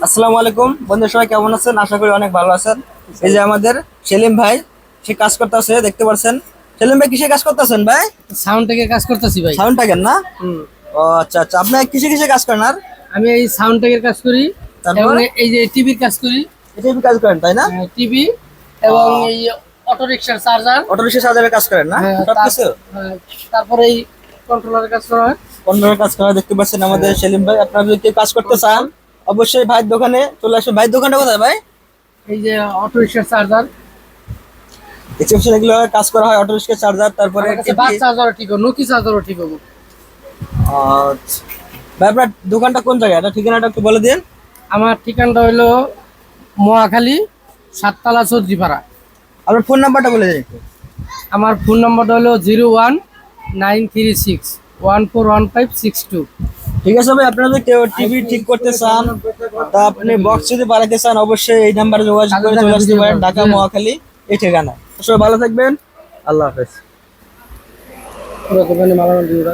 আসসালামু আলাইকুম বন্ধু, সবাই কেমন আছেন? আশা করি অনেক ভালো আছেন। এই যে আমাদের সেলিম ভাই, সে কাজ করতেছে, দেখতে পাচ্ছেন। সেলিম ভাই কিসে কাজ করতেছেন ভাই? সাউন্ড থেকে কাজ করতেছি ভাই। সাউন্ড টাকেন না? হুম। ও আচ্ছা আচ্ছা, আপনি কিসে কিসে কাজ করেন আর? আমি এই সাউন্ড টেকের কাজ করি এবং তারপর এই যে টিভির কাজ করি। এটা কাজ করেন তাই না? টিভি এবং এই অটো রিকশার চার্জার। অটো রিক্সা সাজারের কাজ করেন না সবকিছু? তারপরে এই কন্ট্রোলারের কাজ করা হয়। অন্যের কাজ করা দেখতে পাচ্ছেন আমাদের সেলিম ভাই। আপনারা যদি কেউ কাজ করতে চান অবশ্যই ভাইয়ের দোকানে চলে আসবেন। ভাইয়ের দোকানটা কোথায় ভাই? এই যে অটো রিকশার চার্জার, রিসেপশন এগুলো কাজ করা হয়, অটো রিক্সা চার্জার, তারপরে বাস চার্জারও ঠিক হবে, নকি চার্জারও ঠিক হবে। আচ্ছা ভাই, আপনার দোকানটা কোন জায়গায়? এটা ঠিকানাটা একটু বলে দিন। আমার ঠিকানাটা হইলো মহাখালী, সাততলা চৌধুরীপাড়া। আপনার ফোন নাম্বারটা বলে দিন একটু। আমার ফোন নম্বরটা হলো 0193614152। ঠিক আছে ভাই, আপনারা যদি কেউ টিভি ঠিক করতে চান, তা আপনি বক্স যদি বাড়াতে চান, অবশ্যই এই নাম্বারে যোগাযোগ করে চলে আসতে পারেন, ঢাকা মহাখালী এই ঠিকানা। সবাই ভালো থাকবেন, আল্লাহ হাফেজ। পুরো দোকানে মালামাল দিয়ে